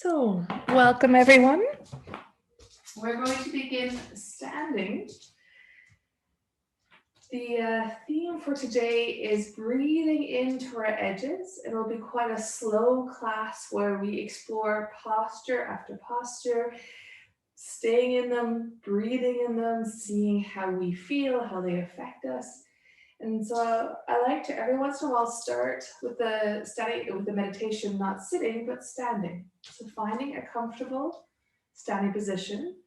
So, welcome everyone. We're going to begin standing. The theme for today is breathing into our edges. It'll be quite a slow class where we explore posture after posture, staying in them, breathing in them, seeing how we feel, how they affect us. And so I like to every once in a while start with the meditation, not sitting, but standing. So finding a comfortable standing position,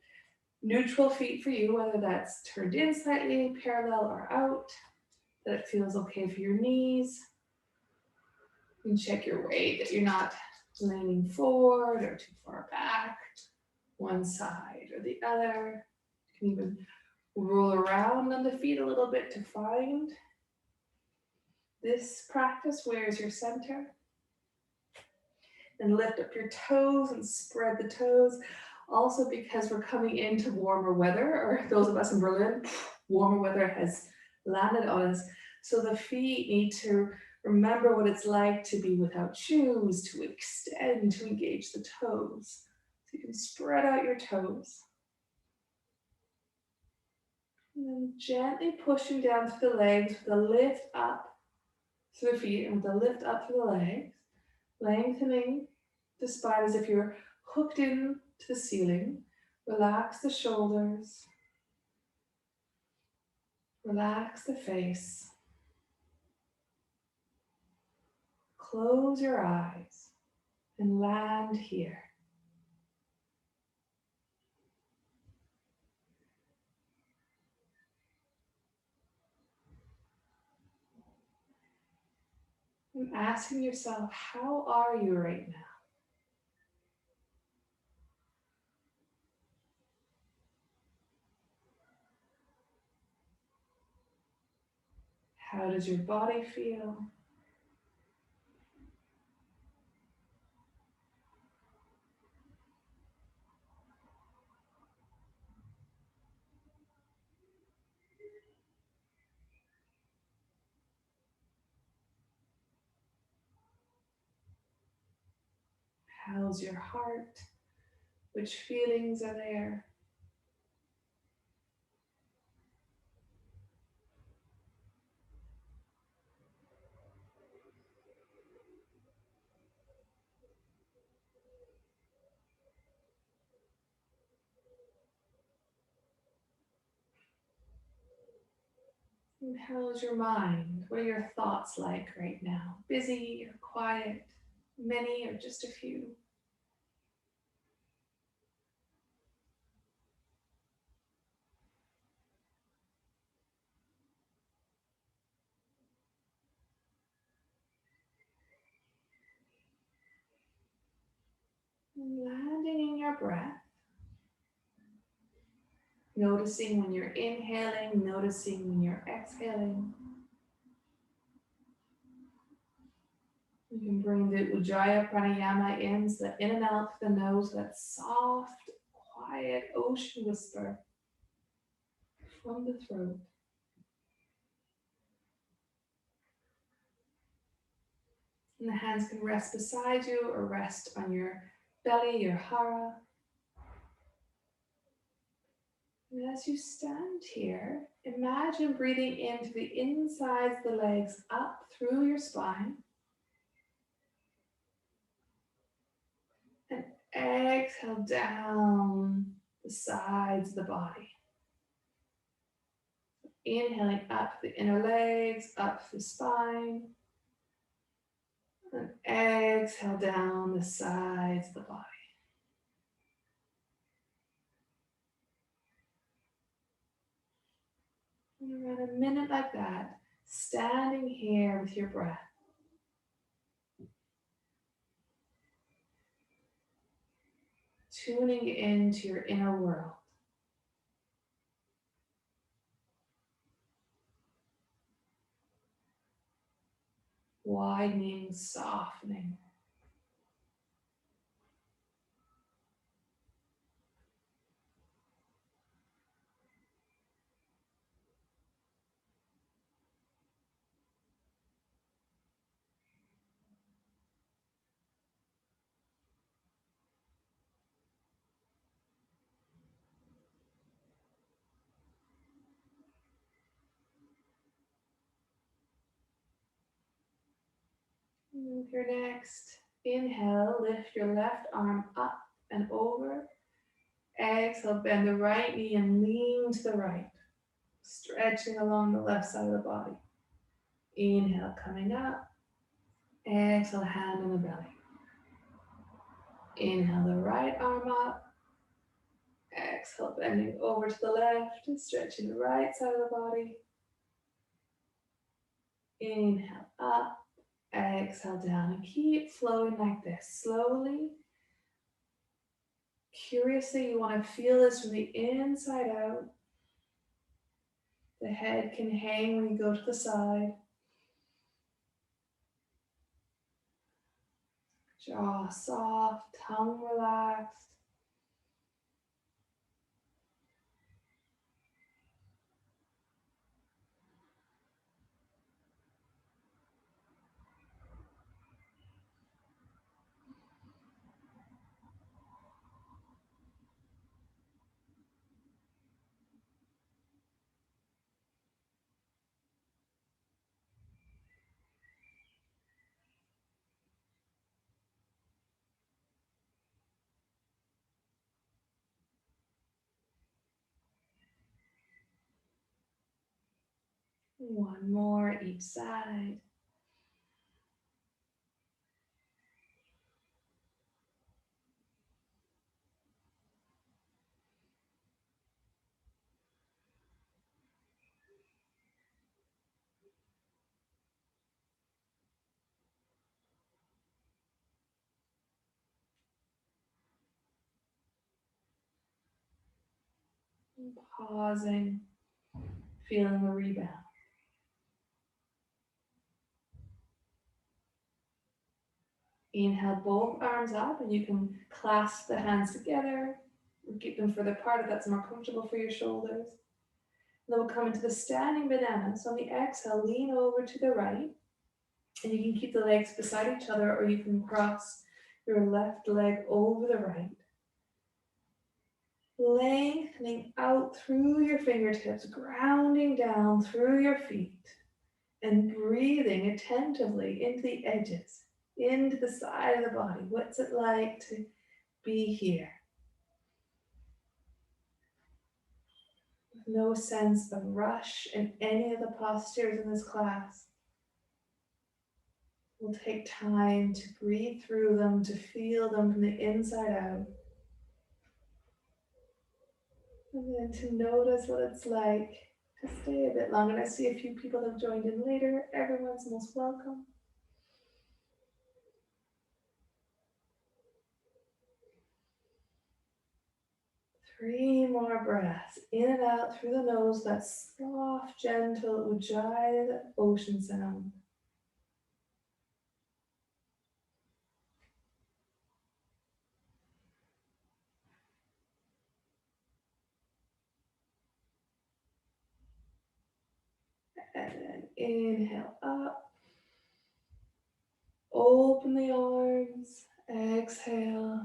neutral feet for you, whether that's turned in slightly, parallel or out, that it feels okay for your knees. You can check your weight, that you're not leaning forward or too far back, one side or the other. You can even roll around on the feet a little bit to find this practice. Where's your center? And lift up your toes and spread the toes. Also, because we're coming into warmer weather, or those of us in Berlin, warmer weather has landed on us. So the feet need to remember what it's like to be without shoes, to extend, to engage the toes. So you can spread out your toes. And then gently pushing down through the legs with a lift up through the feet and with a lift up through the legs, lengthening the spine as if you're hooked in to the ceiling. Relax the shoulders. Relax the face. Close your eyes and land here. And asking yourself, how are you right now? How does your body feel? How's your heart? Which feelings are there? And how's your mind? What are your thoughts like right now? Busy or quiet? Many or just a few? And landing in your breath. Noticing when you're inhaling, noticing when you're exhaling. You can bring the Ujjayi Pranayama in, so that in and out through the nose, that soft, quiet ocean whisper from the throat. And the hands can rest beside you or rest on your belly, your hara. And as you stand here, imagine breathing into the insides of the legs up through your spine. And exhale down the sides of the body. Inhaling up the inner legs, up the spine. And exhale down the sides of the body. And around a minute like that, standing here with your breath. Tuning into your inner world. Widening, softening. With your next inhale, lift your left arm up and over. Exhale, bend the right knee and lean to the right, stretching along the left side of the body. Inhale, coming up. Exhale, hand on the belly. Inhale, the right arm up. Exhale, bending over to the left, stretching the right side of the body. Inhale, up. Exhale, down, and keep flowing like this. Slowly, curiously, you want to feel this from the inside out. The head can hang when you go to the side. Jaw soft, tongue relaxed. One more each side. And pausing, feeling the rebound. Inhale, both arms up, and you can clasp the hands together or keep them further apart if that's more comfortable for your shoulders. Then we'll come into the standing banana. So on the exhale, lean over to the right, and you can keep the legs beside each other, or you can cross your left leg over the right. Lengthening out through your fingertips, grounding down through your feet, and breathing attentively into the edges, into the side of the body. What's it like to be here? No sense of rush in any of the postures in this class. We'll take time to breathe through them, to feel them from the inside out. And then to notice what it's like to stay a bit longer. And I see a few people have joined in later. Everyone's most welcome. Three more breaths. In and out through the nose, that soft, gentle Ujjayi ocean sound. And then inhale up. Open the arms. Exhale.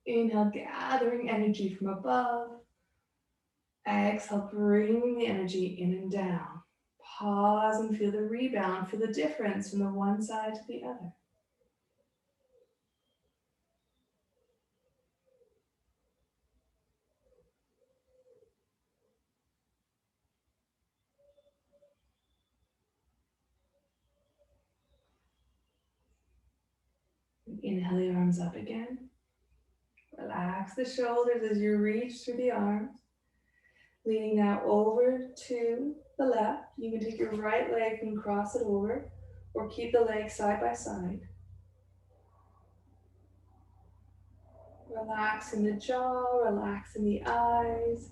Inhale, gathering energy from above. Exhale, bringing the energy in and down. Pause and feel the rebound, feel the difference from the one side to the other. Inhale the arms up again. Relax the shoulders as you reach through the arms. Leaning now over to the left. You can take your right leg and cross it over, or keep the legs side by side. Relaxing the jaw, relaxing the eyes.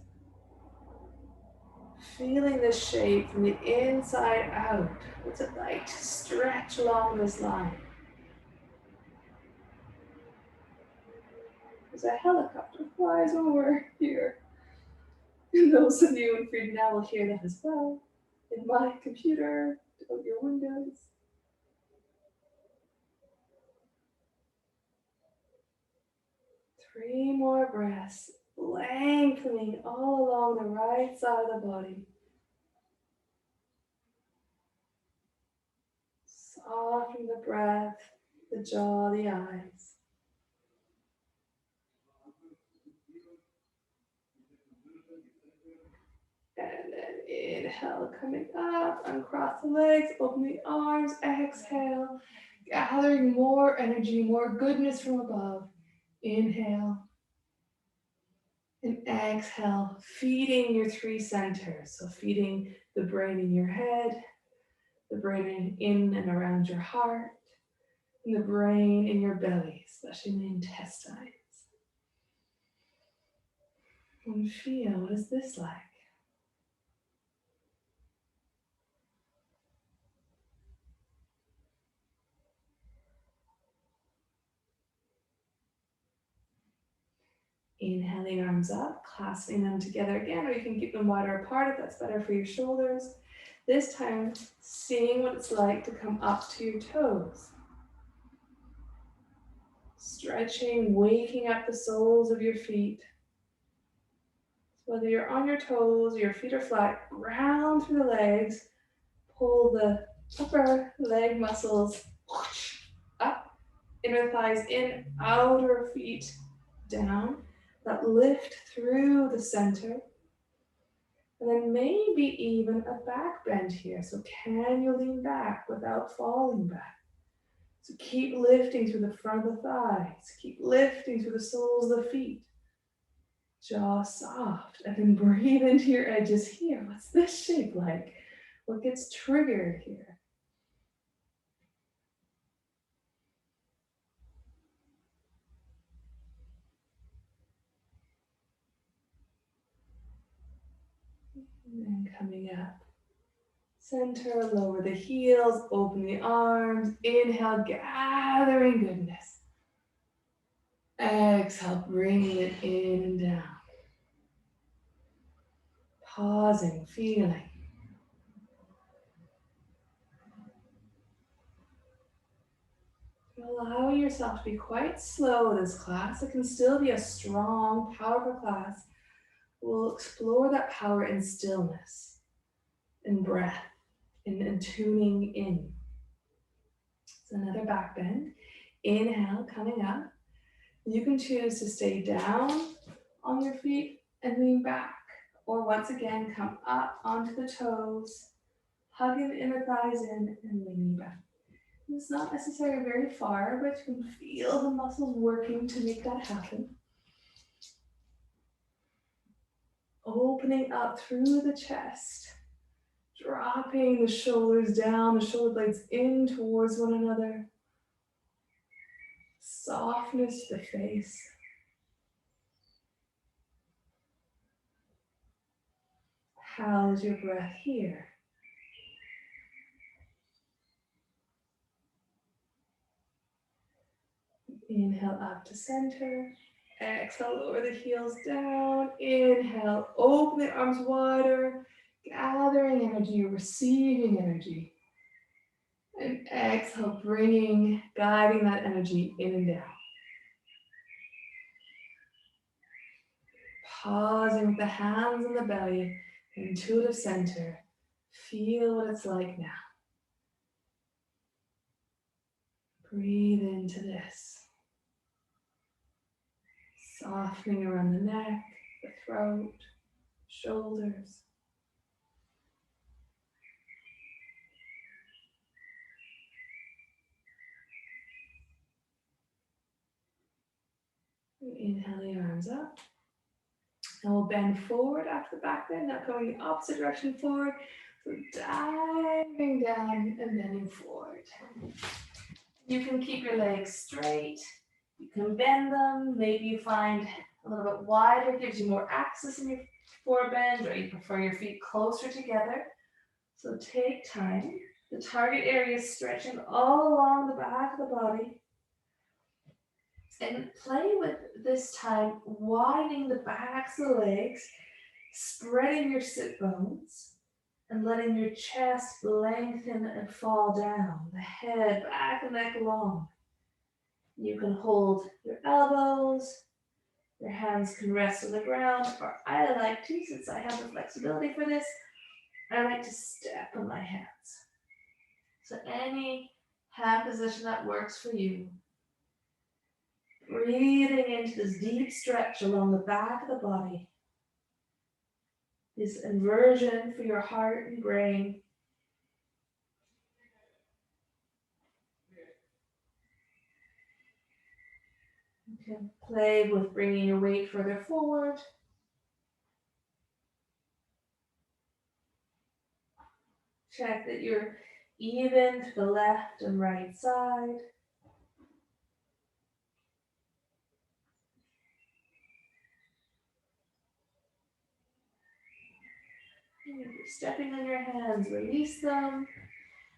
Feeling the shape from the inside out. What's it like to stretch along this line? As a helicopter flies over here. And those of you in Freedom Now will hear that as well. In my computer, out your windows. Three more breaths, lengthening all along the right side of the body. Soften the breath, the jaw, the eyes. And then inhale, coming up, uncross the legs, open the arms, exhale, gathering more energy, more goodness from above. Inhale and exhale, feeding your three centers. So feeding the brain in your head, the brain in and around your heart, and the brain in your belly, especially in the intestines. And feel, what is this like? Inhale the arms up, clasping them together again, or you can keep them wider apart if that's better for your shoulders. This time, seeing what it's like to come up to your toes. Stretching, waking up the soles of your feet. So whether you're on your toes or your feet are flat, ground through the legs, pull the upper leg muscles up, inner thighs in, outer feet down. That lift through the center. And then maybe even a back bend here. So can you lean back without falling back? So keep lifting through the front of the thighs. Keep lifting through the soles of the feet. Jaw soft. And then breathe into your edges here. What's this shape like? What gets triggered here? And then coming up. Center, lower the heels, open the arms. Inhale, gathering goodness. Exhale, bringing it in and down. Pausing, feeling. Allow yourself to be quite slow this class. It can still be a strong, powerful class. We'll explore that power in stillness, in breath, in tuning in. So another back bend. Inhale, coming up. You can choose to stay down on your feet and lean back. Or once again, come up onto the toes, hugging the inner thighs in and leaning back. It's not necessarily very far, but you can feel the muscles working to make that happen. Opening up through the chest, dropping the shoulders down, the shoulder blades in towards one another. Softness to the face. How's your breath here? Inhale up to center. Exhale, lower the heels down. Inhale, open the arms wider. Gathering energy, receiving energy. And exhale, bringing, guiding that energy in and down. Pausing with the hands on the belly, intuitive center. Feel what it's like now. Breathe into this. Softening around the neck, the throat, shoulders. Inhale the arms up. And we'll bend forward after the back bend, not going the opposite direction forward. So diving down and bending forward. You can keep your legs straight. You can bend them. Maybe you find a little bit wider, gives you more access in your forebend, or you prefer your feet closer together. So take time. The target area is stretching all along the back of the body. And play with this time, widening the backs of the legs, spreading your sit bones, and letting your chest lengthen and fall down. The head, back and neck long. You can hold your elbows, your hands can rest on the ground, or I like to, since I have the flexibility for this, I like to step on my hands. So any hand position that works for you. Breathing into this deep stretch along the back of the body. This inversion for your heart and brain. You can play with bringing your weight further forward. Check that you're even to the left and right side. And if you're stepping on your hands, release them.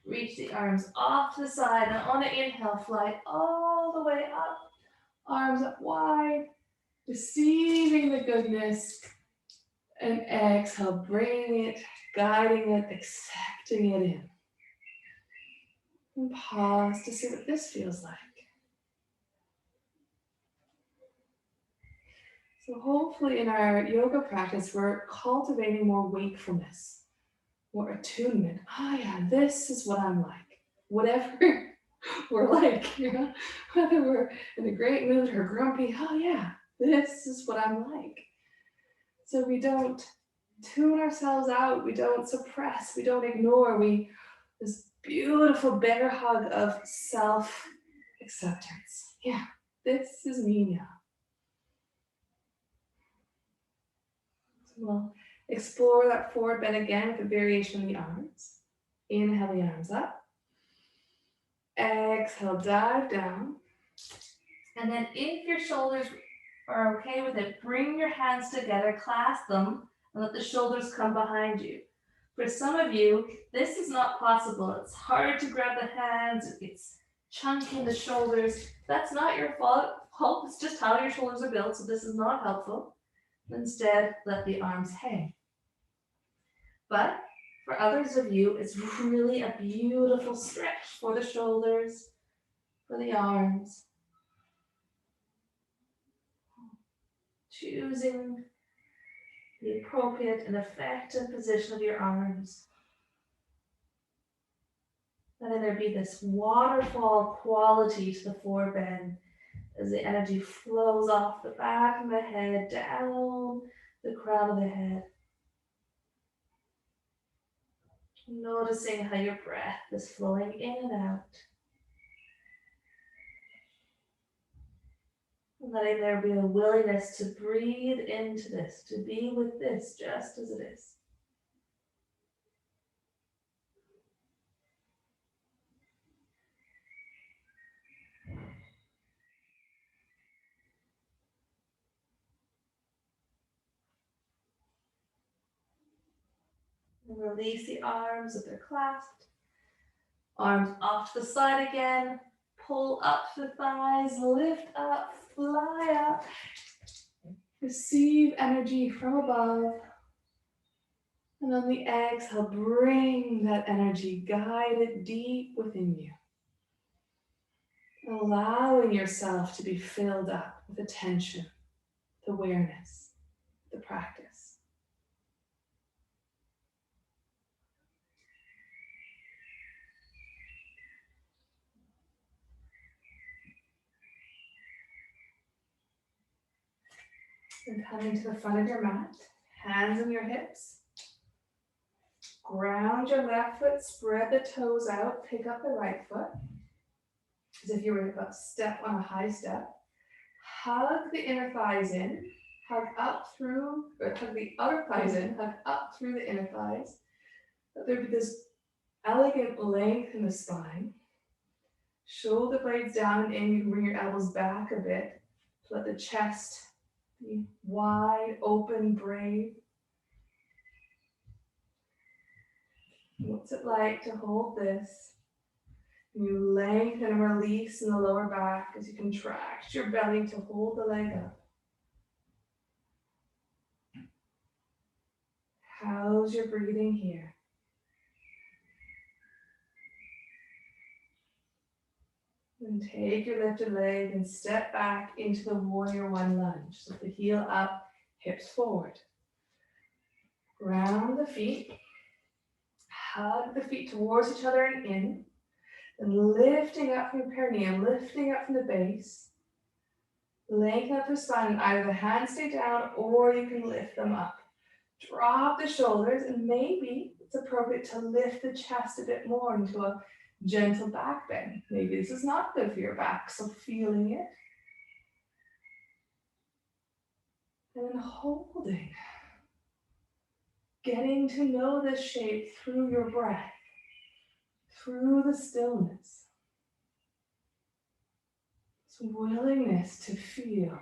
Reach the arms off to the side, and on an inhale, fly all the way up. Arms up wide, receiving the goodness. And exhale, bringing it, guiding it, accepting it in. And pause to see what this feels like. So hopefully in our yoga practice, we're cultivating more wakefulness, more attunement. Oh yeah, this is what I'm like. Whatever we're like, you know, whether we're in a great mood or grumpy, oh yeah, this is what I'm like. So we don't tune ourselves out, we don't suppress, we don't ignore, this beautiful bear hug of self-acceptance. Yeah, this is me now. So we'll explore that forward bend again with a variation of the arms. Inhale the arms up. Exhale, dive down. And then if your shoulders are okay with it, bring your hands together, clasp them, and let the shoulders come behind you. For some of you, this is not possible. It's hard to grab the hands. It's chunky in the shoulders. That's not your fault. It's just how your shoulders are built, so this is not helpful. Instead, let the arms hang. But for others of you, it's really a beautiful stretch for the shoulders, for the arms. Choosing the appropriate and effective position of your arms. Letting there be this waterfall quality to the forward bend as the energy flows off the back of the head, down the crown of the head. Noticing how your breath is flowing in and out. And letting there be a willingness to breathe into this, to be with this just as it is. And release the arms if they're clasped. Arms off to the side again. Pull up the thighs, lift up, fly up. Receive energy from above. And on the exhale, bring that energy, guide it deep within you. Allowing yourself to be filled up with attention, the awareness, the practice. And coming to the front of your mat, hands on your hips. Ground your left foot, spread the toes out, pick up the right foot. As if you were about to step on a high step. Hug the inner thighs in, hug up through, or hug the outer thighs in, hug up through the inner thighs. Let there be this elegant length in the spine. Shoulder blades down and in, you can bring your elbows back a bit. Let the chest be wide, open, brave. What's it like to hold this? You lengthen and release in the lower back as you contract your belly to hold the leg up. How's your breathing here? And take your lifted leg and step back into the warrior one lunge. So the heel up, hips forward. Ground the feet. Hug the feet towards each other and in. And lifting up from your perineum, lifting up from the base. Lengthen up the spine, and either the hands stay down or you can lift them up. Drop the shoulders, and maybe it's appropriate to lift the chest a bit more into a gentle back bend. Maybe this is not good for your back, so feeling it. And then holding. Getting to know this shape through your breath, through the stillness. This willingness to feel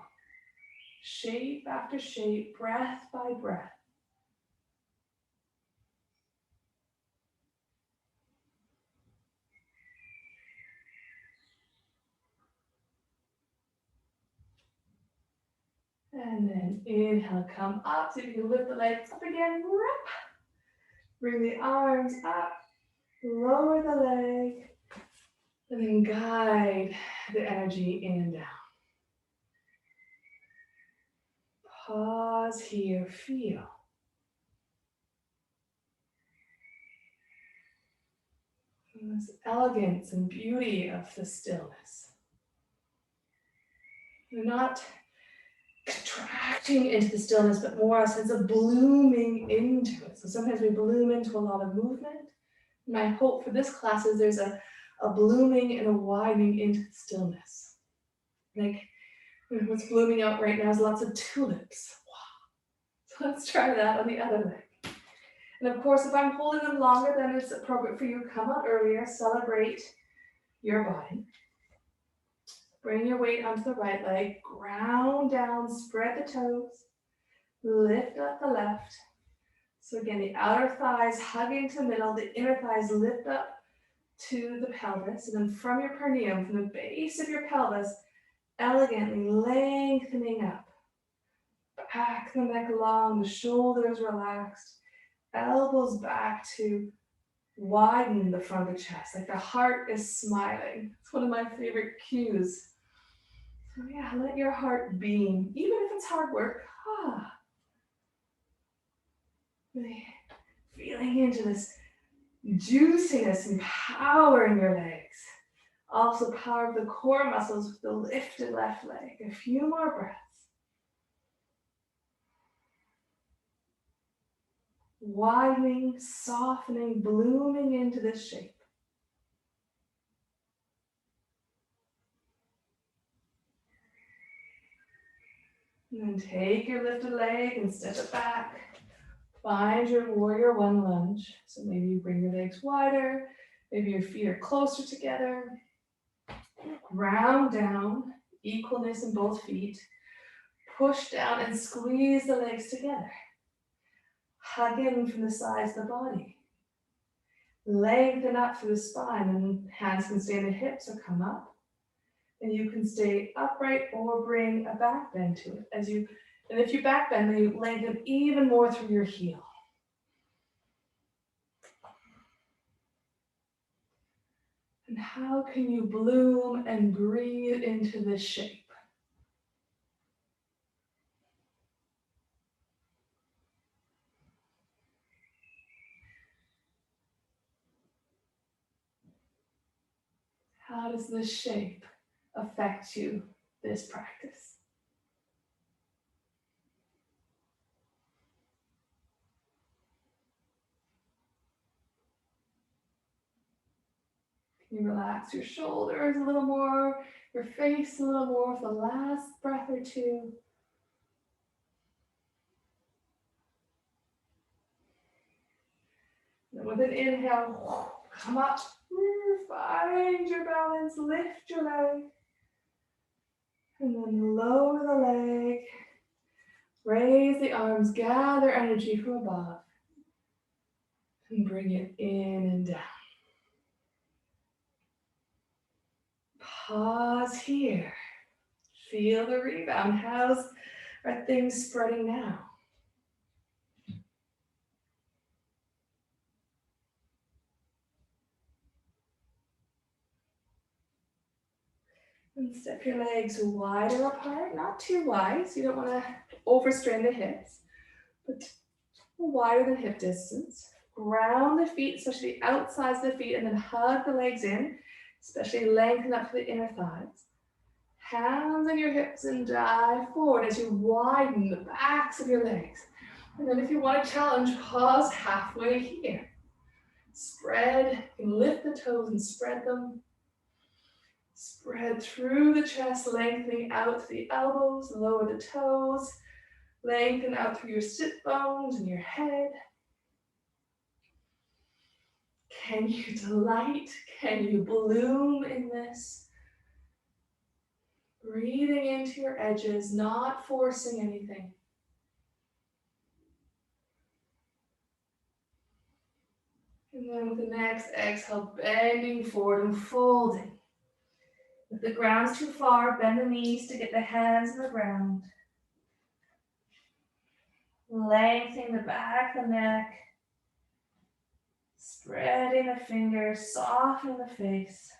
shape after shape, breath by breath. And then inhale, come up. So you can lift the legs up again. Bring the arms up. Lower the leg. And then guide the energy in and down. Pause here. Feel. This elegance and beauty of the stillness. You're not contracting into the stillness, but more a sense of blooming into it. So sometimes we bloom into a lot of movement. My hope for this class is there's a blooming and a widening into the stillness. Like what's blooming out right now is lots of tulips. Wow. So let's try that on the other leg. And of course, if I'm holding them longer than it's appropriate for you, come out earlier, celebrate your body. Bring your weight onto the right leg, ground down, spread the toes, lift up the left. So again, the outer thighs hugging to the middle, the inner thighs lift up to the pelvis, and then from your perineum, from the base of your pelvis, elegantly lengthening up. Back the neck long, the shoulders relaxed, elbows back to widen the front of the chest, like the heart is smiling. It's one of my favorite cues. So yeah, let your heart beam, even if it's hard work. Really feeling into this juiciness and power in your legs. Also power of the core muscles with the lifted left leg. A few more breaths. Widening, softening, blooming into this shape. And then take your lifted leg and step it back. Find your warrior one lunge. So maybe you bring your legs wider. Maybe your feet are closer together. Ground down, equalness in both feet. Push down and squeeze the legs together. Hug in from the sides of the body. Lengthen up through the spine, and hands can stay in the hips or come up. And you can stay upright or bring a back bend to it. And if you back bend, then you lengthen even more through your heel. And how can you bloom and breathe into this shape? How does this shape affect you, this practice? Can you relax your shoulders a little more, your face a little more for the last breath or two? And with an inhale, come up, find your balance, lift your leg. And then lower the leg, raise the arms, gather energy from above, and bring it in and down. Pause here. Feel the rebound. Are things spreading now? And step your legs wider apart, not too wide, so you don't want to overstrain the hips, but wider than hip distance. Ground the feet, especially the outsides of the feet, and then hug the legs in. especially lengthen up to the inner thighs. Hands on your hips and dive forward as you widen the backs of your legs. And then if you want to challenge, pause halfway here. Spread, you can lift the toes and spread them. Spread through the chest, lengthening out to the elbows, lower the toes. Lengthen out through your sit bones and your head. Can you delight? Can you bloom in this? Breathing into your edges, not forcing anything. And then with the next exhale, bending forward and folding. If the ground's too far, bend the knees to get the hands in the ground. Lengthening the back of the neck. Spreading the fingers, softening the face.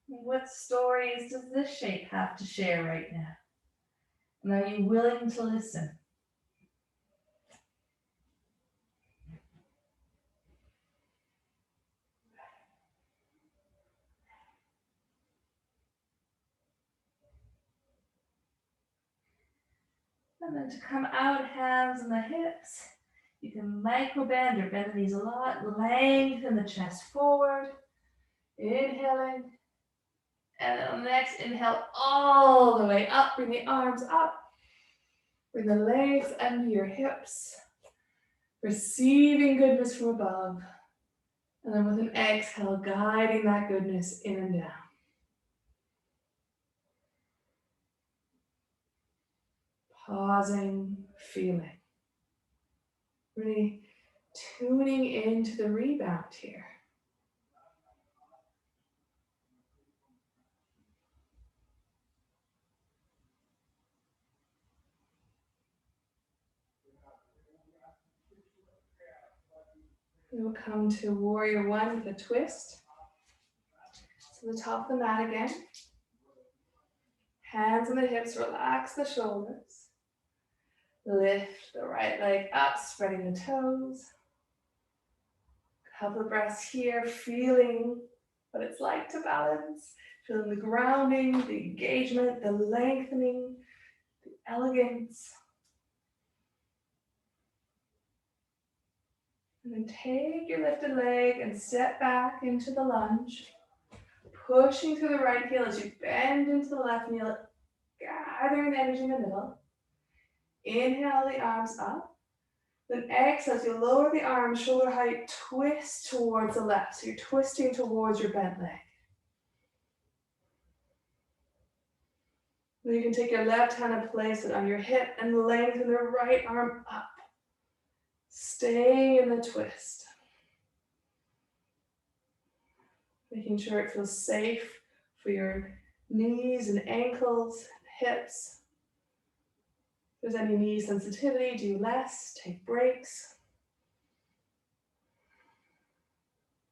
What stories does this shape have to share right now? And are you willing to listen? And then to come out, hands on the hips. You can micro bend or bend the knees a lot. Lengthen the chest forward. Inhaling. And then on the next inhale, all the way up. Bring the arms up. Bring the legs under your hips. Receiving goodness from above. And then with an exhale, guiding that goodness in and down. Pausing, feeling. Really tuning into the rebound here. We'll come to warrior one with a twist. So the top of the mat again. Hands on the hips, relax the shoulders. Lift the right leg up, spreading the toes. Couple of breaths here, feeling what it's like to balance. Feeling the grounding, the engagement, the lengthening, the elegance. And then take your lifted leg and step back into the lunge. Pushing through the right heel as you bend into the left knee, gathering the energy in the middle. Inhale the arms up. Then exhale as you lower the arms, shoulder height, twist towards the left. So you're twisting towards your bent leg. Then you can take your left hand and place it on your hip and lengthen the right arm up. Stay in the twist. Making sure it feels safe for your knees and ankles, hips. If there's any knee sensitivity, do less, take breaks.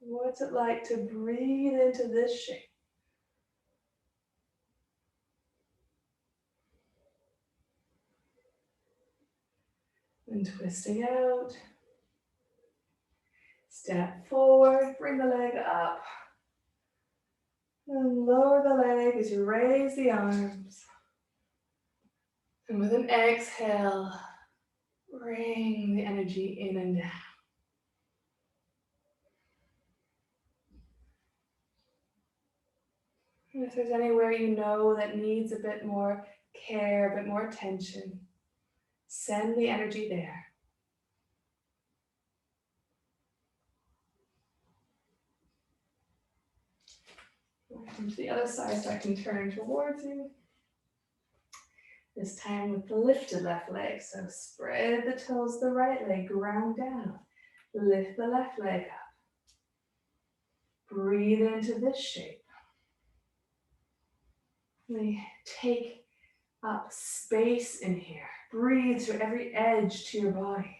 What's it like to breathe into this shape? And twisting out. Step forward, bring the leg up. And lower the leg as you raise the arms. And with an exhale, bring the energy in and down. And if there's anywhere you know that needs a bit more care, a bit more attention, send the energy there. Come to the other side so I can turn towards you. This time with the lifted left leg. So spread the toes of the right leg, ground down. Lift the left leg up. Breathe into this shape. We take up space in here. Breathe through every edge to your body.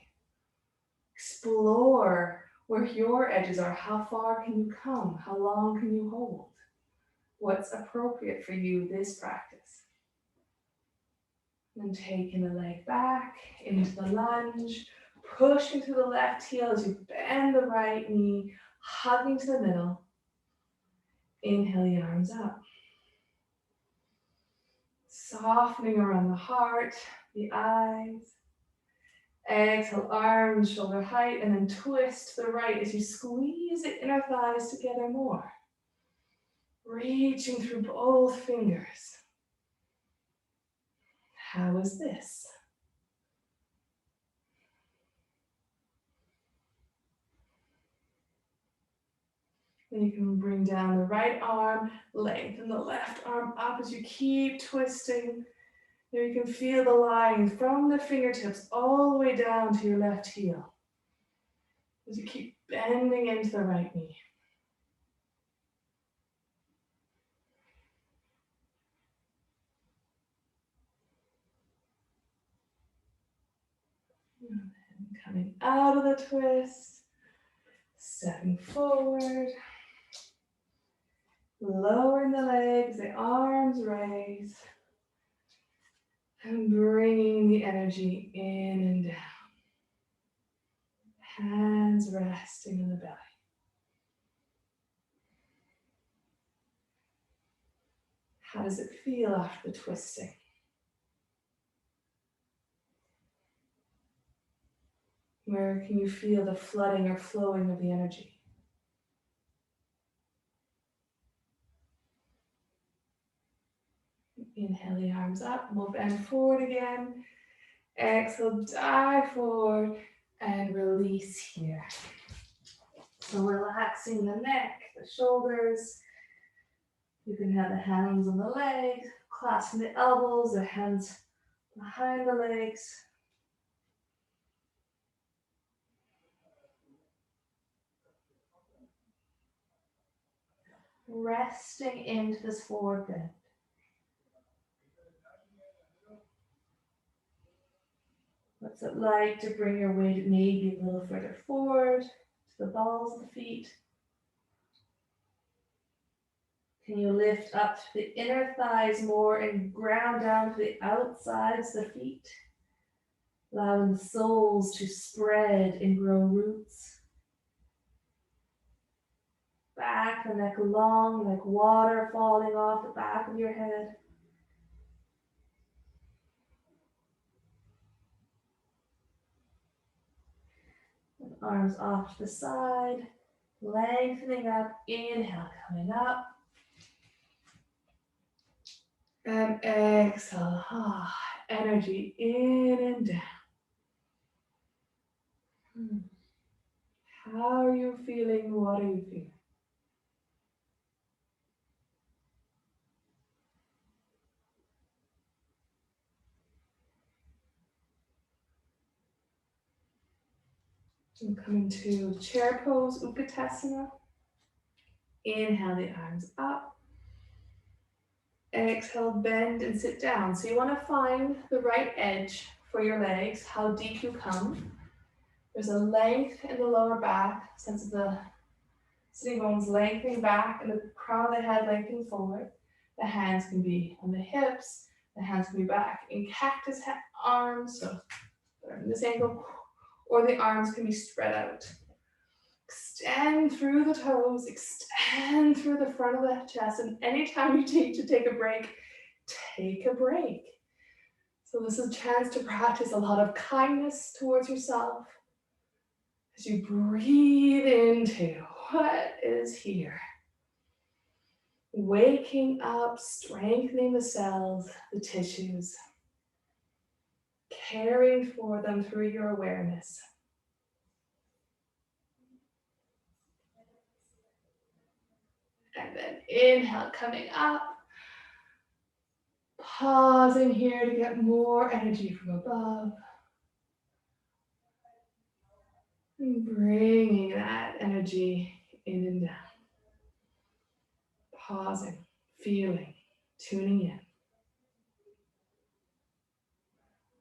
Explore where your edges are. How far can you come? How long can you hold? What's appropriate for you this practice? And taking the leg back into the lunge, pushing through the left heel as you bend the right knee, hugging to the middle. Inhale the arms up. Softening around the heart, the eyes. Exhale, arms shoulder height, and then twist to the right as you squeeze the inner thighs together more. Reaching through both fingers. How is this? Then you can bring down the right arm, lengthen the left arm up as you keep twisting. There you can feel the line from the fingertips all the way down to your left heel. As you keep bending into the right knee. And coming out of the twist, stepping forward, lowering the legs, the arms raise, and bringing the energy in and down. Hands resting in the belly. How does it feel after the twisting? Where can you feel the flooding or flowing of the energy? Inhale the arms up, we'll bend forward again. Exhale, dive forward and release here. So relaxing the neck, the shoulders. You can have the hands on the legs, clasping the elbows, the hands behind the legs. Resting into this forward bend. What's it like to bring your weight maybe a little further forward to the balls of the feet? Can you lift up to the inner thighs more and ground down to the outsides of the feet? Allowing the soles to spread and grow roots. Back, the neck long, like water falling off the back of your head. And arms off to the side, lengthening up, inhale, coming up. And exhale, energy in and down. How are you feeling? What are you feeling? And come into chair pose, Utkatasana. Inhale the arms up. Exhale, bend and sit down. So you want to find the right edge for your legs, how deep you come. There's a length in the lower back, sense of the sitting bones lengthening back and the crown of the head lengthening forward. The hands can be on the hips, the hands can be back in cactus arms, so they're in this angle, or the arms can be spread out. Extend through the toes, extend through the front of the chest, and anytime you need to take a break, take a break. So this is a chance to practice a lot of kindness towards yourself as you breathe into what is here. Waking up, strengthening the cells, the tissues, caring for them through your awareness. And then inhale, coming up. Pausing here to get more energy from above. And bringing that energy in and down. Pausing, feeling, tuning in.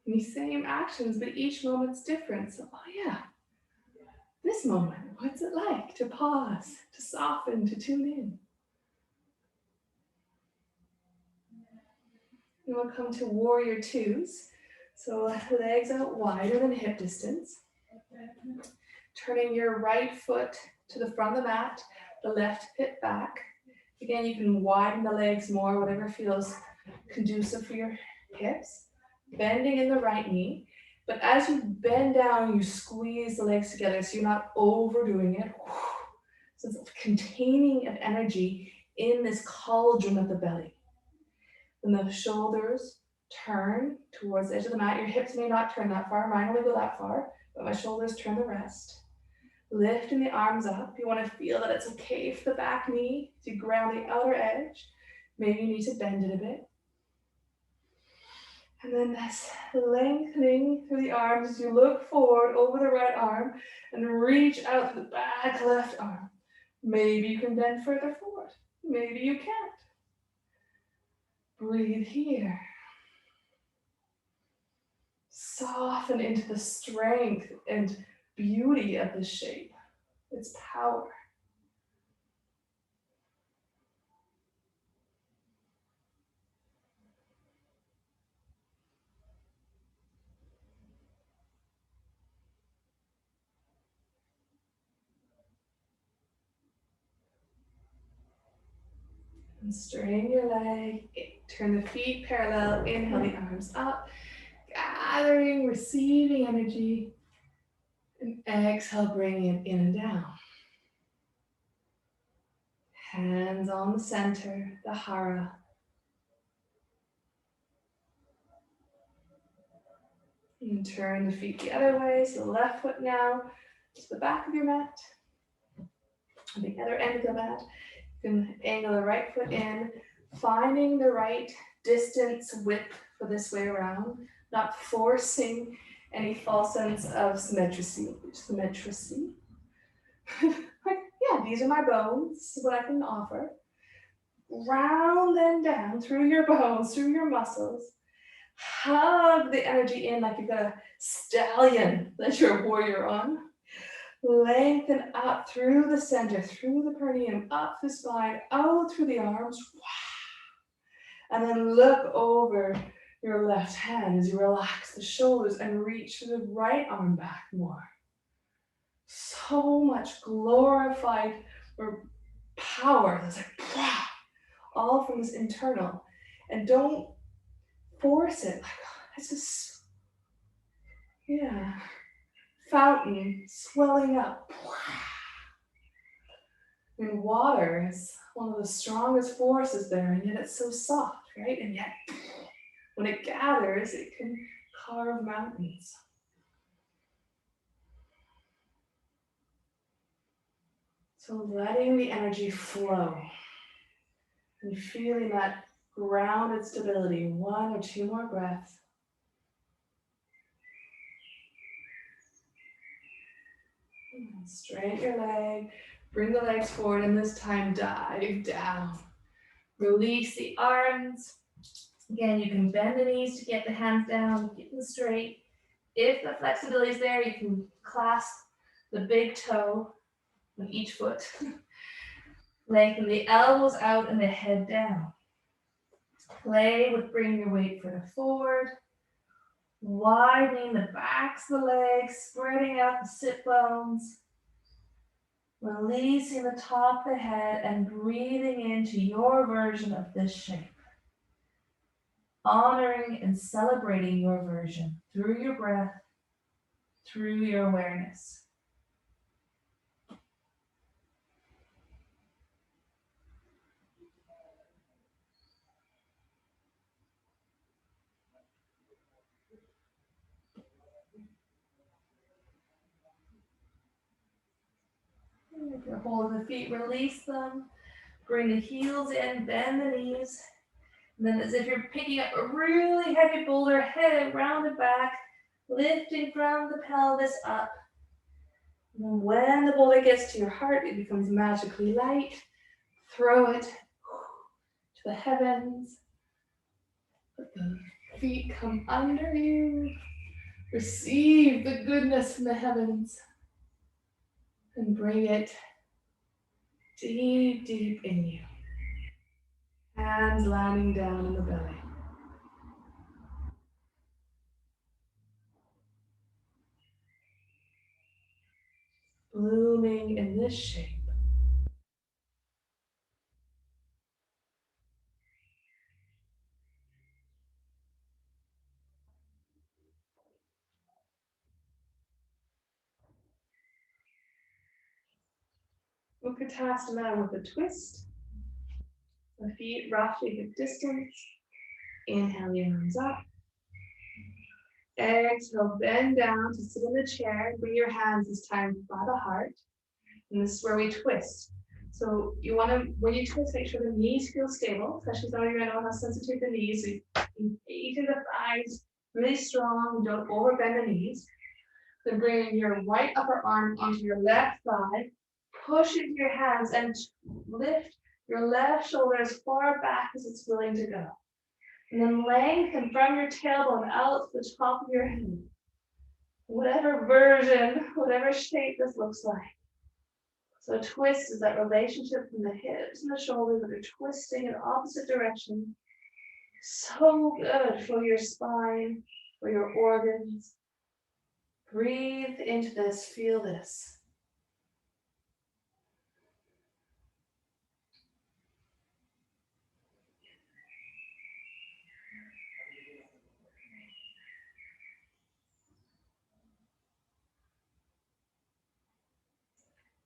These same actions, but each moment's different. So, this moment, what's it like to pause, to soften, to tune in? And we'll come to warrior twos. So legs out wider than hip distance. Turning your right foot to the front of the mat, the left hip back. Again, you can widen the legs more, whatever feels conducive for your hips. Bending in the right knee. But as you bend down, you squeeze the legs together so you're not overdoing it. So it's containing of energy in this cauldron of the belly. Then the shoulders turn towards the edge of the mat. Your hips may not turn that far. Mine only go that far, but my shoulders turn the rest. Lifting the arms up. You want to feel that it's okay for the back knee to ground the outer edge. Maybe you need to bend it a bit. And then that's lengthening through the arms as you look forward over the right arm and reach out to the back left arm. Maybe you can bend further forward. Maybe you can't. Breathe here. Soften into the strength and beauty of this shape. Its power. And straighten your leg. Turn the feet parallel. Inhale the arms up. Gathering, receiving energy. And exhale, bringing it in and down. Hands on the center, the hara. And turn the feet the other way. So the left foot now to the back of your mat. On the other end of the mat, you can angle the right foot in, finding the right distance width for this way around, not forcing any false sense of symmetry. Like, yeah, these are my bones. This is what I can offer. Round them down through your bones, through your muscles. Hug the energy in like you've got a stallion that you're a warrior on. Lengthen up through the center, through the perineum, up the spine, out through the arms. And then look over your left hand as you relax the shoulders and reach the right arm back more. So much glorified power that's like, all from this internal. And don't force it. Like, it's just, yeah. Fountain swelling up. And water is one of the strongest forces there, and yet it's so soft, right? And yet, when it gathers, it can carve mountains. So letting the energy flow and feeling that grounded stability. 1 or 2 more breaths. And straighten your leg. Bring the legs forward, and this time dive down. Release the arms. Again, you can bend the knees to get the hands down, keep them straight. If the flexibility is there, you can clasp the big toe on each foot. Lengthen the elbows out and the head down. Play with bringing your weight further forward. Widening the backs of the legs, spreading out the sit bones. Releasing the top of the head and breathing into your version of this shape. Honoring and celebrating your version through your breath, through your awareness. If you're holding the feet, release them. Bring the heels in, bend the knees. And then as if you're picking up a really heavy boulder, head rounded back, lifting from the pelvis up. And when the boulder gets to your heart, it becomes magically light. Throw it to the heavens. Let the feet come under you. Receive the goodness from the heavens. And bring it deep, deep in you. Hands landing down in the belly. blooming in this shape. Utkatasana with a twist. The feet roughly hip distance. Inhale your arms up. Exhale, bend down to sit in the chair. Bring your hands this time by the heart. And this is where we twist. So you want to, when you twist, make sure the knees feel stable, especially some of you know how sensitive the knees. So you engage the thighs really strong. Don't overbend the knees. Then bring your right upper arm onto your left thigh. Push into your hands and lift your left shoulder as far back as it's willing to go. And then lengthen from your tailbone out to the top of your head. Whatever version, whatever shape this looks like. So a twist is that relationship from the hips and the shoulders that are twisting in opposite direction. So good for your spine, for your organs. Breathe into this, feel this.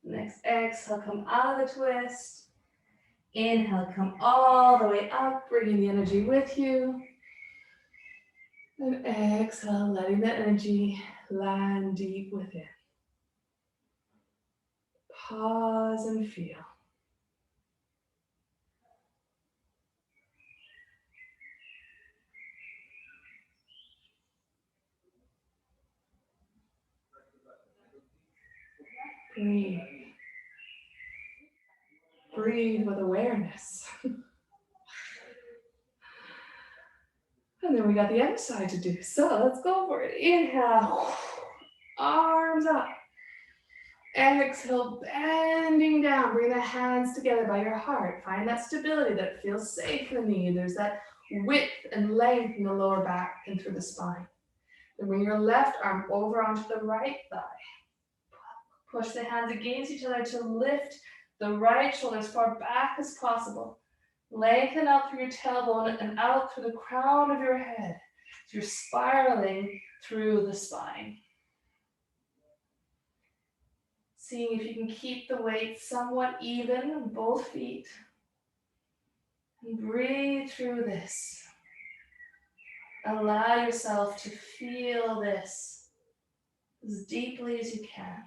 Next exhale, come out of the twist. Inhale, come all the way up, bringing the energy with you. And exhale, letting that energy land deep within. Pause and feel. Breathe. Breathe with awareness. And then we got the other side to do. So let's go for it. Inhale, arms up. Exhale, bending down. Bring the hands together by your heart. Find that stability that feels safe in the knee. There's that width and length in the lower back and through the spine. Then bring your left arm over onto the right thigh. Push the hands against each other to lift the right shoulder as far back as possible. Lengthen out through your tailbone and out through the crown of your head. So you're spiraling through the spine. Seeing if you can keep the weight somewhat even on both feet. And breathe through this. Allow yourself to feel this as deeply as you can.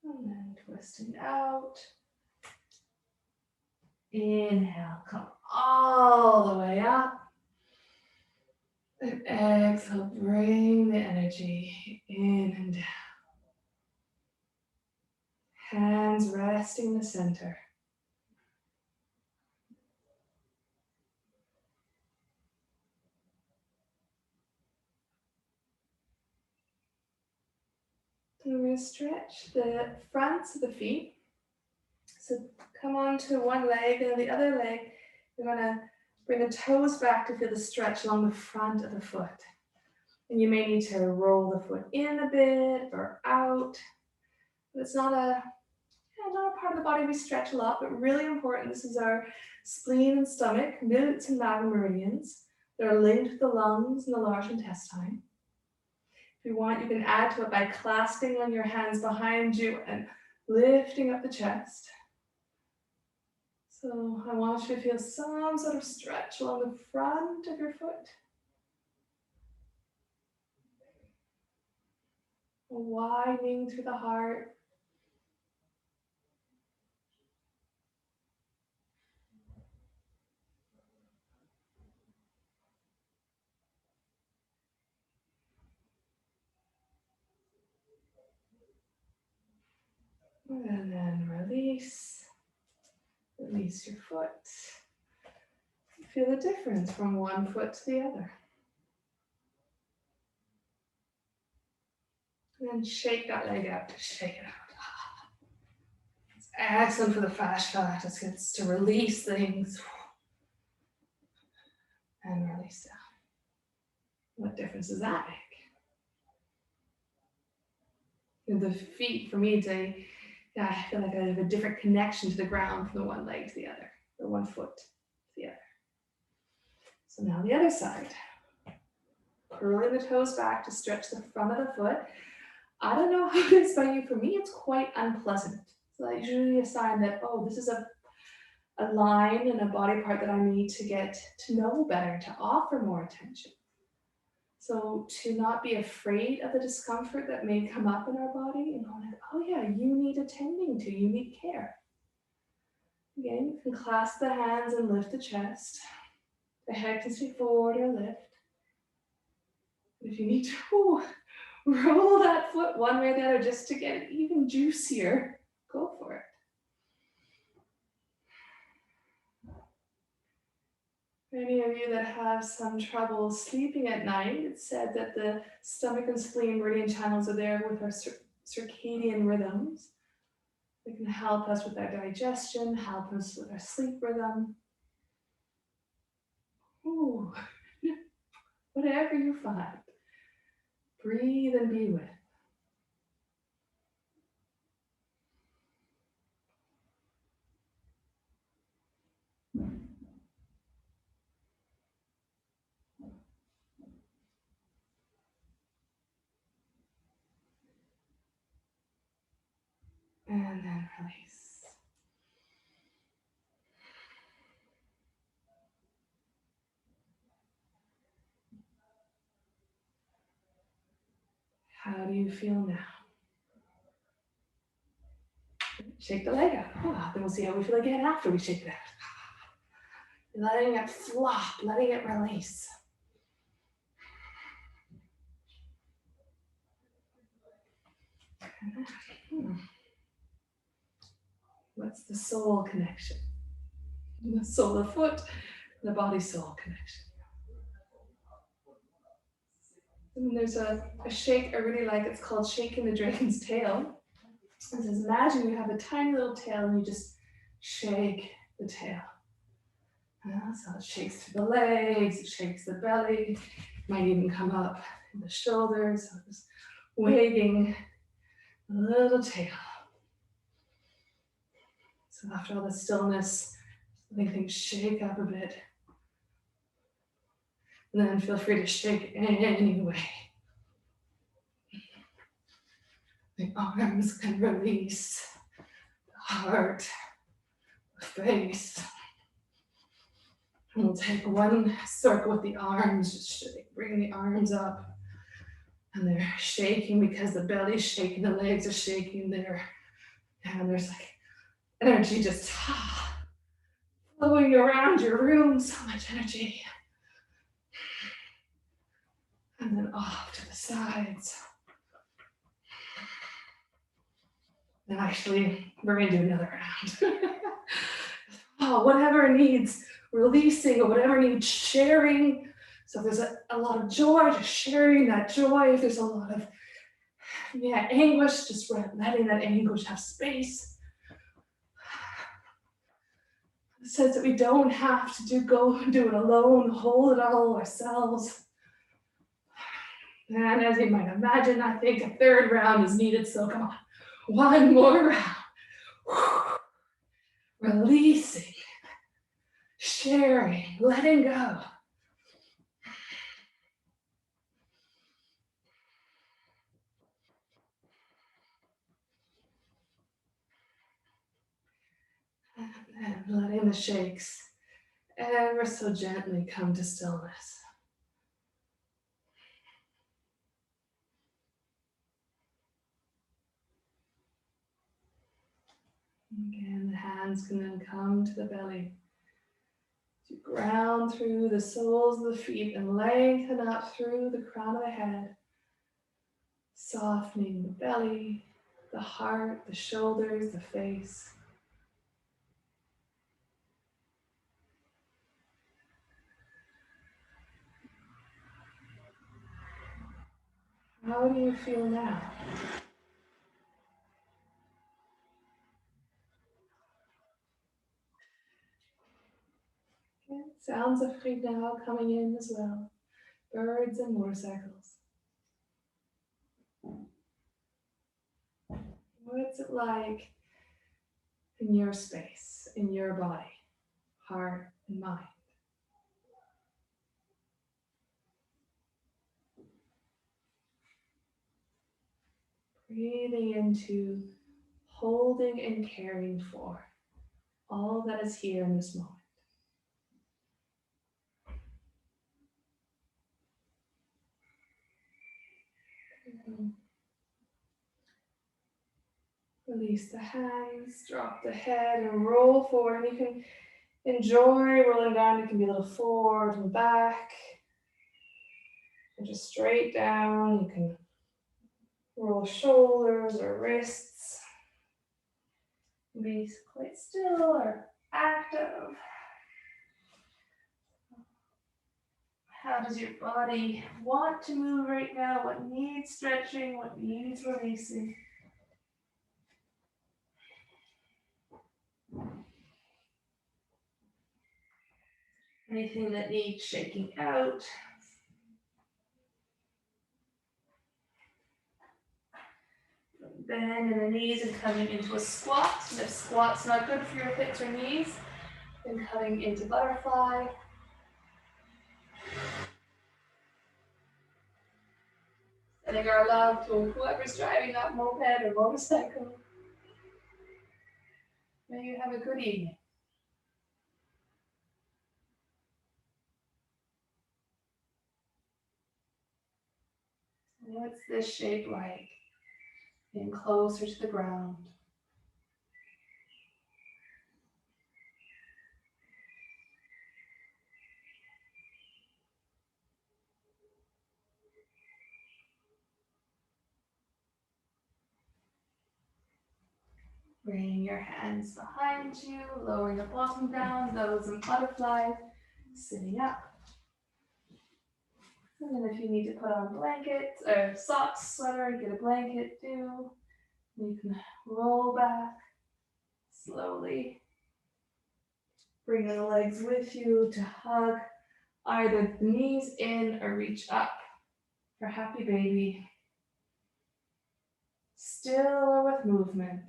And then twisting out. Inhale, come all the way up. And exhale, bring the energy in and down. Hands resting in the center. And we're going to stretch the fronts of the feet. So come on to one leg and then the other leg. You're going to bring the toes back to feel the stretch along the front of the foot. And you may need to roll the foot in a bit or out. But it's not a part of the body we stretch a lot, but really important. This is our spleen and stomach, glutes and mammary meridians. They're linked with the lungs and the large intestine. If you want, you can add to it by clasping on your hands behind you and lifting up the chest. So I want you to feel some sort of stretch along the front of your foot. Widening through the heart. And then release. Release your foot. Feel the difference from one foot to the other. And shake that leg out, shake it out. It's excellent for the fascia, just gets to release things and release down. What difference does that make? The feet, for me, I feel like I have a different connection to the ground from the one leg to the other, or one foot to the other. So now the other side. Curling the toes back to stretch the front of the foot. I don't know how it is by you. For me, it's quite unpleasant. So that's usually a sign that, oh, this is a line and a body part that I need to get to know better, to offer more attention. So to not be afraid of the discomfort that may come up in our body, and like, oh yeah, you need attending to, you need care. Again, you can clasp the hands and lift the chest. The head can stay forward or lift. If you need to roll that foot one way or the other just to get it even juicier, go for it. For any of you that have some trouble sleeping at night, it's said that the stomach and spleen meridian channels are there with our circadian rhythms. They can help us with our digestion, help us with our sleep rhythm. Ooh. Whatever you find, breathe and be with. And then release. How do you feel now? Shake the leg out. Then we'll see how we feel again after we shake it out. Letting it flop, letting it release. What's the soul connection? The soul of foot, the body soul connection. And there's a shake I really like, it's called shaking the dragon's tail. It says, imagine you have a tiny little tail and you just shake the tail. So it shakes through the legs, it shakes the belly, might even come up in the shoulders, so just wagging a little tail. So after all the stillness, letting things shake up a bit. And then feel free to shake anyway. The arms can release, the heart, the face. And we'll take one circle with the arms, just bring the arms up. And they're shaking because the belly's shaking, the legs are shaking there. And there's like energy just flowing around your room, so much energy. And then off to the sides. And actually, we're going to do another round. Whatever needs releasing or whatever needs sharing. So if there's a lot of joy, just sharing that joy. If there's a lot of anguish, just letting that anguish have space. The sense that we don't have to go do it alone, hold it all ourselves. And as you might imagine, I think a third round is needed, so come on. One more round. Releasing, sharing, letting go. And then letting the shakes ever so gently come to stillness. Again, the hands can then come to the belly. To ground through the soles of the feet and lengthen up through the crown of the head. Softening the belly, the heart, the shoulders, the face. How do you feel now? Okay. Sounds of now coming in as well. Birds and motorcycles. What's it like in your space, in your body, heart and mind? Breathing into holding and caring for all that is here in this moment. Release the hands, drop the head, and roll forward. And you can enjoy rolling down. You can be a little forward and back, or just straight down. You can roll shoulders or wrists. Be quite still or active. How does your body want to move right now? What needs stretching? What needs releasing? Anything that needs shaking out? Bend in the knees and coming into a squat. And if squat's not good for your hips or knees, then coming into butterfly. Sending our love to whoever's driving that moped or motorcycle. May you have a good evening. What's this shape like? Getting closer to the ground. Bringing your hands behind you, lowering the bottom down, those in butterfly, sitting up. And then if you need to put on blankets or socks, sweater, get a blanket, do. You can roll back slowly. Bring the legs with you to hug either the knees in or reach up for happy baby. Still or with movement.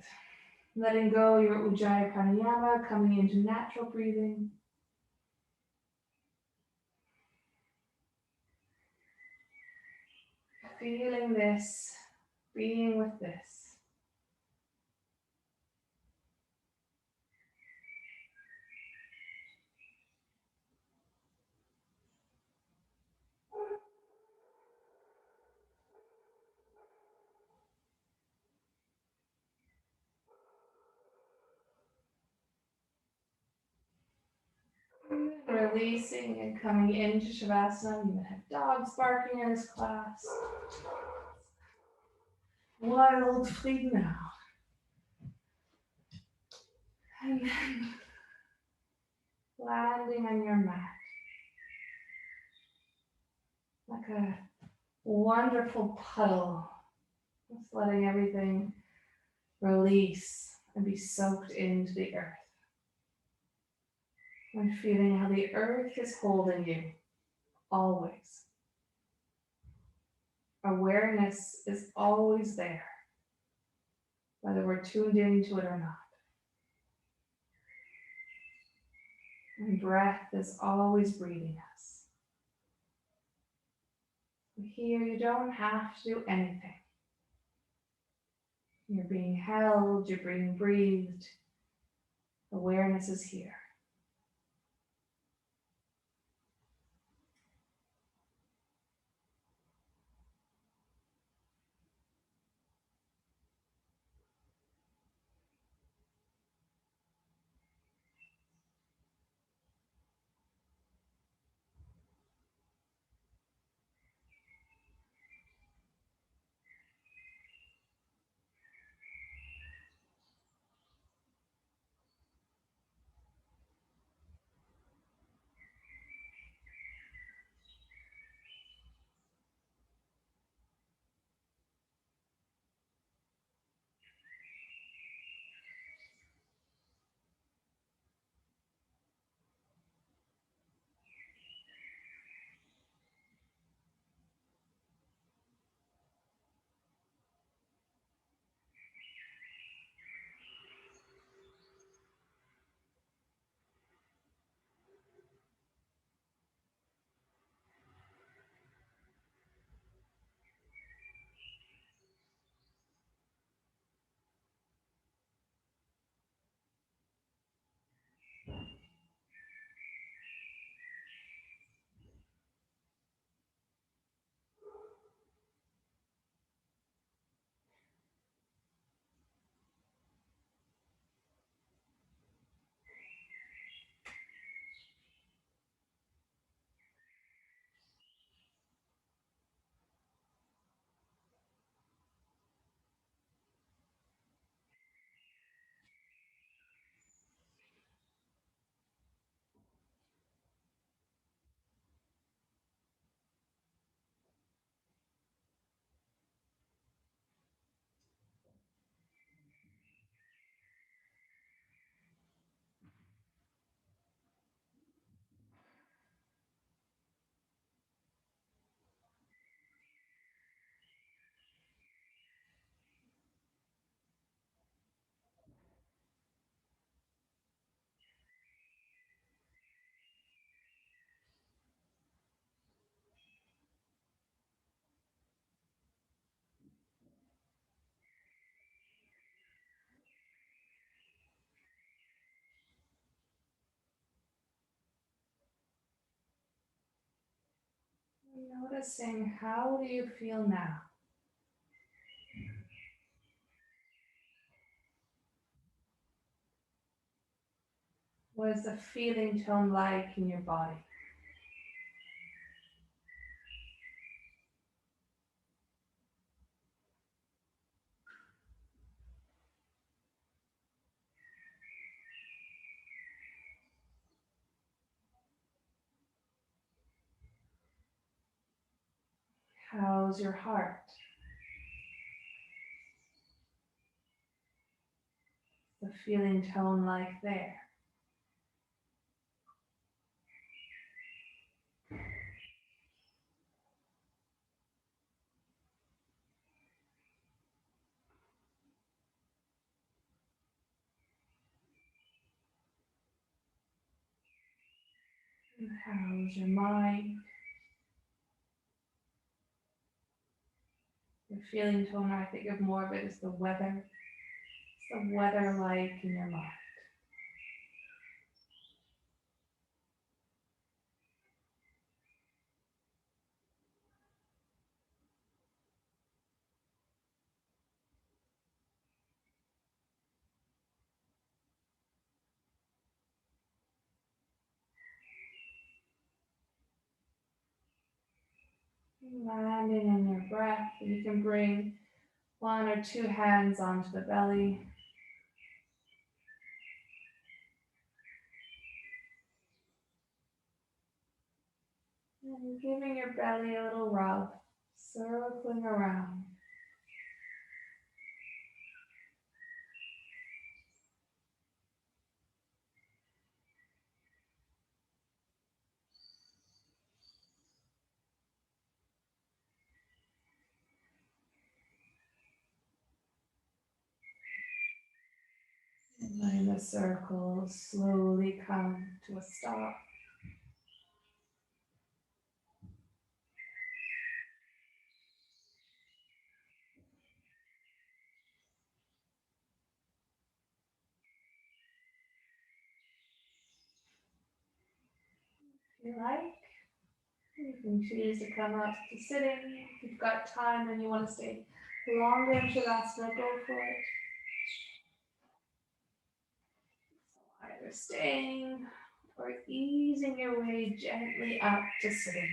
Letting go your Ujjayi Pranayama, coming into natural breathing. Feeling this, being with this. Releasing and coming into Shavasana. You might have dogs barking in this class. Wild fleet now. And then landing on your mat. Like a wonderful puddle. Just letting everything release and be soaked into the earth. And feeling how the earth is holding you, always. Awareness is always there, whether we're tuned into it or not. And breath is always breathing us. Here, you don't have to do anything. You're being held, you're being breathed. Awareness is here. Noticing, how do you feel now? What is the feeling tone like in your body? How's your heart? The feeling tone like there? And how's your mind? The feeling tone, I think of more of it as the weather. What's the weather like in your mind? Landing in your breath, you can bring one or two hands onto the belly. And giving your belly a little rub, circling around. And letting the circle slowly come to a stop. If you like, you can choose to come up to sitting. If you've got time and you want to stay longer in Shavasana, go for it. Either staying or easing your way gently up to sitting.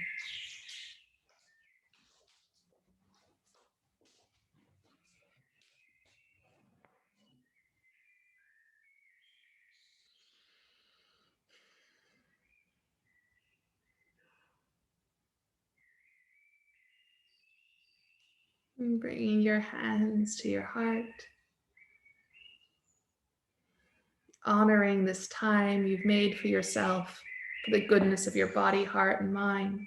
And bringing your hands to your heart. Honoring this time you've made for yourself, for the goodness of your body, heart, and mind.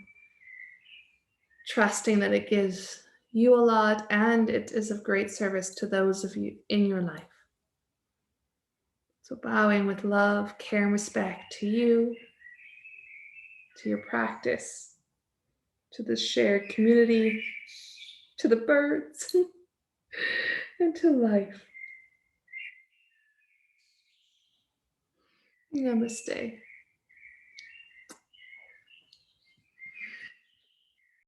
Trusting that it gives you a lot and it is of great service to those of you in your life. So bowing with love, care, and respect to you, to your practice, to the shared community, to the birds, and to life. Namaste.